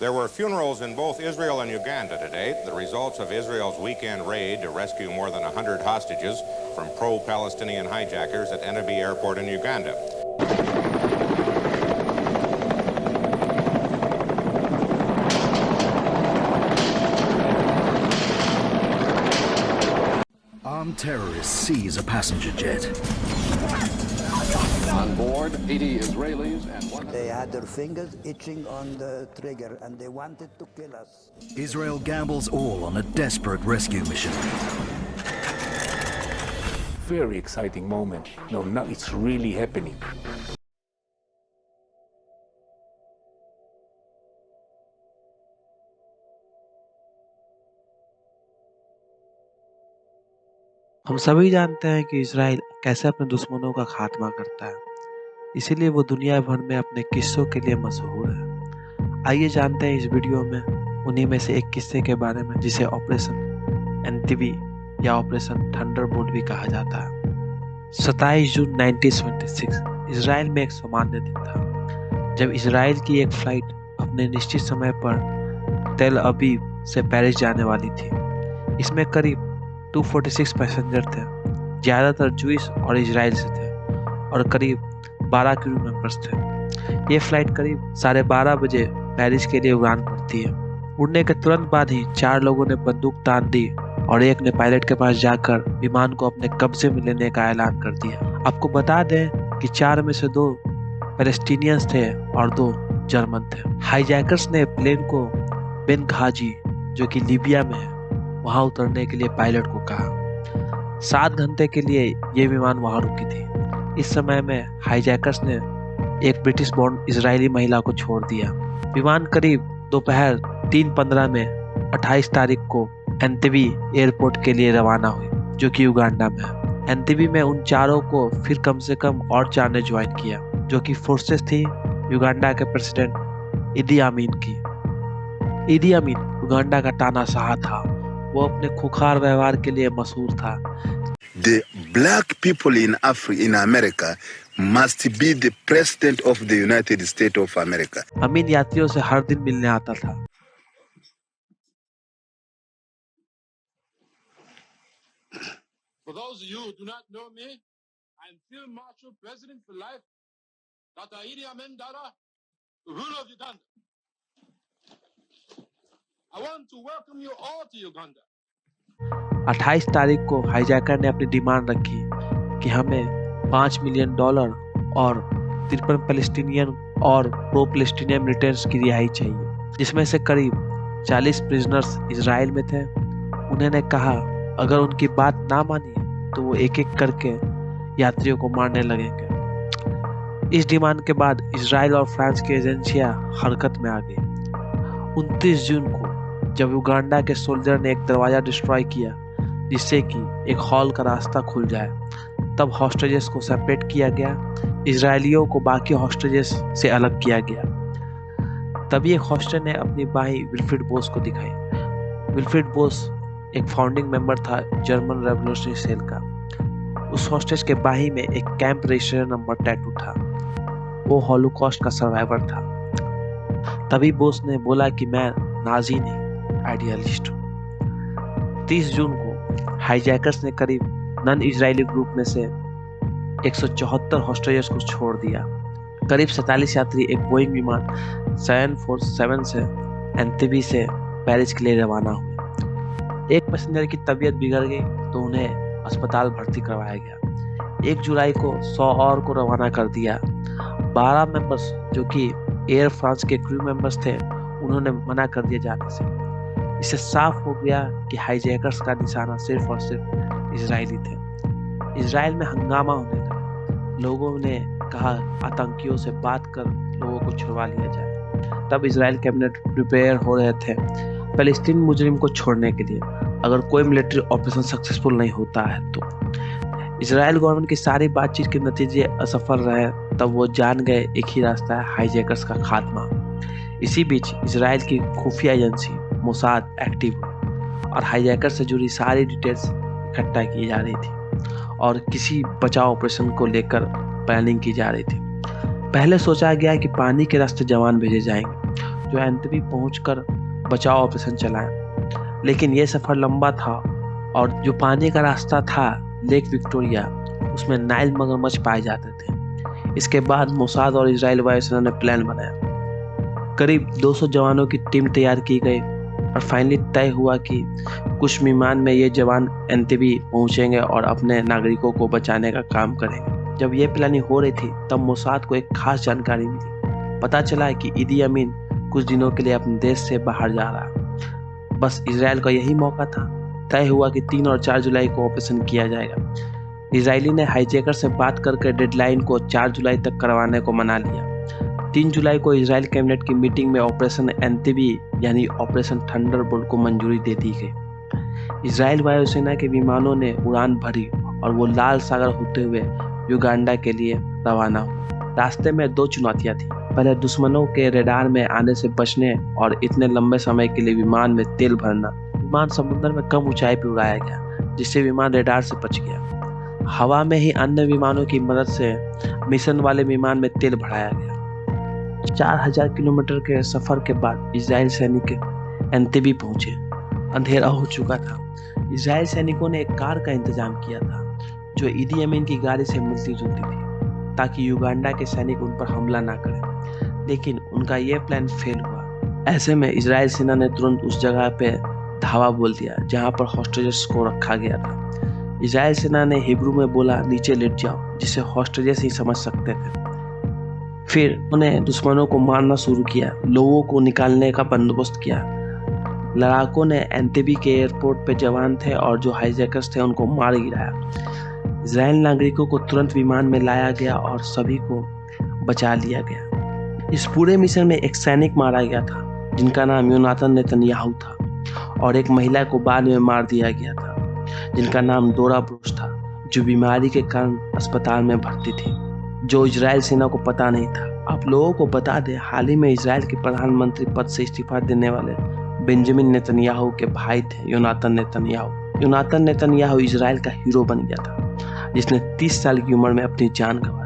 There were funerals in both Israel and Uganda today, the results of Israel's weekend raid to rescue more than 100 hostages from pro-Palestinian hijackers at Entebbe Airport in Uganda. Armed terrorists seize a passenger jet. On board, 80 Israelis and one. They had their fingers itching on the trigger and they wanted to kill us. Israel gambles all on a desperate rescue mission. Very exciting moment. No, it's really happening. हम सभी जानते हैं कि Israel कैसे अपने दुश्मनों का खात्मा करता है, इसीलिए वो दुनिया भर में अपने किस्सों के लिए मशहूर है। आइए जानते हैं इस वीडियो में उन्हीं में से एक किस्से के बारे में जिसे ऑपरेशन एंटेबे या ऑपरेशन थंडरबोल्ट भी कहा जाता है। 27 जून 1976 इजराइल में एक सामान्य दिन था, जब इजराइल की एक फ्लाइट अपने निश्चित समय पर तेल अवीव से पेरिस जाने वाली थी। इसमें करीब 246 पैसेंजर थे, ज़्यादातर जूइश और इजराइल से थे और करीब 12 क्रू मेंबर्स थे। ये फ्लाइट करीब 12:30 बजे पेरिस के लिए उड़ान भरती है। उड़ने के तुरंत बाद ही 4 लोगों ने बंदूक तान दी और एक ने पायलट के पास जाकर विमान को अपने कब्जे में लेने का ऐलान कर दिया। आपको बता दें कि 4 में से 2 पैलेस्टीनियंस थे और 2 जर्मन थे। हाईजैकर्स ने प्लेन को बेनघाजी, जो कि लीबिया में है, वहां उतरने के लिए पायलट को कहा। 7 घंटे के लिए ये विमान वहां रुकी थी। इस समय में हाईजैकर्स ने एक ब्रिटिश बॉर्न इजरायली महिला को छोड़ दिया। विमान करीब दोपहर 3:15 में 28 तारीख को एंटेबे एयरपोर्ट के लिए रवाना हुई, जो कि युगांडा में है। एंटेबे में उन चारों को फिर कम से कम और 4 ने ज्वाइन किया, जो कि फोर्सेस थी युगांडा के प्रेसिडेंट इदी अमीन की। इदी अमीन युगांडा का तानाशाह था। वो अपने खुखार व्यवहार के लिए मशहूर था। The black people in America must be the president of the United States of America. अमीन यात्रियों से हर दिन मिलने आता था। For those of you who do not know me, I am Field Marshal President for life, Dr. Idi Amin Dada, the ruler of Uganda. I want to welcome you all to Uganda. 28 तारीख को hijacker ने अपनी demand रखी कि हमें $5 million और 53 Palestinian और pro Palestinian militants की रिहाई चाहिए, जिसमें से करीब 40 प्रिजनर्स इजराइल में थे। उन्होंने कहा अगर उनकी बात ना मानी तो वो एक एक करके यात्रियों को मारने लगेंगे। इस डिमांड के बाद इजराइल और फ्रांस की एजेंसियां हरकत में आ गई। 29 जून को जब युगांडा के सोल्जर ने एक दरवाजा डिस्ट्रॉय किया जिससे कि एक हॉल का रास्ता खुल जाए, तब हॉस्टेजेस को सेपरेट किया गया। इजरायलियों को बाकी हॉस्टेजेस से अलग किया गया। तभी एक हॉस्टेज ने अपनी बाही विल्फ्रेड बोस को दिखाई। विल्फ्रेड बोस एक फाउंडिंग मेंबर था जर्मन रेवोल्यूशनरी सेल का। उस हॉस्टेज के बाही में एक कैंप रजिस्टर नंबर टैटू था। वो हॉलोकॉस्ट का सर्वाइवर था। तभी बोस ने बोला कि मैं नाजी नहीं, आइडियलिस्ट हूँ। 30 जून को हाईजैकर्स ने करीब नॉन इजरायली ग्रुप में से 174 हॉस्टेजेस को छोड़ दिया। करीब 47 यात्री एक बोइंग विमान 747 से एंटेबे से पेरिस के लिए रवाना हुए। एक पैसेंजर की तबीयत बिगड़ गई तो उन्हें अस्पताल भर्ती करवाया गया। 1 जुलाई को 100 और को रवाना कर दिया। 12 मेंबर्स जो कि एयर फ्रांस के क्रू मेंबर्स थे, उन्होंने मना कर दिया जाने से। इससे साफ हो गया कि हाईजैकर्स का निशाना सिर्फ और सिर्फ इजरायली थे। इजराइल में हंगामा होने लगा। लोगों ने कहा आतंकियों से बात कर लोगों को छुड़वा लिया जाए। तब इजराइल कैबिनेट प्रिपेयर हो रहे थे फलस्तीन मुजरिम को छोड़ने के लिए अगर कोई मिलिट्री ऑपरेशन सक्सेसफुल नहीं होता है तो। इजराइल गवर्नमेंट की सारी बातचीत के नतीजे असफल रहे, तब वो जान गए एक ही रास्ता है हाईजैकर्स का खात्मा। इसी बीच इजराइल की खुफिया एजेंसी मोसाद एक्टिव हुई और हाईजैकर से जुड़ी सारी डिटेल्स इकट्ठा की जा रही थी और किसी बचाव ऑपरेशन को लेकर प्लानिंग की जा रही थी। पहले सोचा गया कि पानी के रास्ते जवान भेजे जाएंगे जो एंटेबी पहुंचकर बचाव ऑपरेशन चलाएं। लेकिन ये सफर लंबा था और जो पानी का रास्ता था लेक विक्टोरिया, उसमें नाइल मगरमच्छ पाए जाते थे। इसके बाद मोसाद और इजराइल वायुसेना ने प्लान बनाया। करीब 200 जवानों की टीम तैयार की गई और फाइनली तय हुआ कि कुछ विमान में ये जवान एंटेबी पहुंचेंगे और अपने नागरिकों को बचाने का काम करेंगे। जब ये प्लानिंग हो रही थी तब मोसाद को एक खास जानकारी मिली। पता चला कि ईदी अमीन कुछ दिनों के लिए अपने देश से बाहर जा रहा है। बस इजराइल का यही मौका था। तय हुआ कि 3 और 4 जुलाई को ऑपरेशन किया जाएगा। इजरायली ने हाईजैकर से बात करके डेडलाइन को 4 जुलाई तक करवाने को मना लिया। 3 जुलाई को इजराइल कैबिनेट की मीटिंग में ऑपरेशन एंटेबी यानी ऑपरेशन थंडरबोल्ट को मंजूरी दे दी गई। इजराइल वायुसेना के विमानों ने उड़ान भरी और वो लाल सागर होते हुए युगांडा के लिए रवाना हुए। रास्ते में 2 चुनौतियां थी। पहले दुश्मनों के रडार में आने से बचने और इतने लंबे समय के लिए विमान में तेल भरना। विमान समुद्र में कम ऊंचाई पर उड़ाया गया, जिससे विमान रडार से बच गया। हवा में ही अन्य विमानों की मदद से मिशन वाले विमान में तेल भराया गया। 4000 किलोमीटर के सफर के बाद इजराइल सैनिक एंटेबी पहुंचे। अंधेरा हो चुका था। इजराइल सैनिकों ने एक कार का इंतजाम किया था जो ईदी अमीन की गाड़ी से मिलती जुलती थी, ताकि युगांडा के सैनिक उन पर हमला ना करें। लेकिन उनका यह प्लान फेल हुआ। ऐसे में इजराइल सेना ने तुरंत उस जगह पे धावा बोल दिया जहां पर हॉस्टेजेस को रखा गया था। इजराइल सेना ने हिब्रू में बोला, नीचे लेट जाओ, जिसे हॉस्टेजेस ही समझ सकते थे। फिर उन्हें दुश्मनों को मारना शुरू किया, लोगों को निकालने का बंदोबस्त किया। लड़ाकों ने एंटेबी के एयरपोर्ट पे जवान थे और जो हाईजैकर्स थे उनको मार गिराया। इजराइल नागरिकों को तुरंत विमान में लाया गया और सभी को बचा लिया गया। इस पूरे मिशन में एक सैनिक मारा गया था जिनका नाम योनाथन नेतन्याहू था, और एक महिला को बाद में मार दिया गया था जिनका नाम डोरा ब्रूस था, जो बीमारी के कारण अस्पताल में भर्ती थी, जो इजराइल सेना को पता नहीं था। आप लोगों को बता दें, हाल ही में इजराइल के प्रधानमंत्री पद से इस्तीफा देने वाले बेंजामिन नेतन्याहू के भाई थे Yonatan Netanyahu. Yonatan Netanyahu Israel का हीरो बन गया था, जिसने 30 साल की उम्र में अपनी जान गंवाई।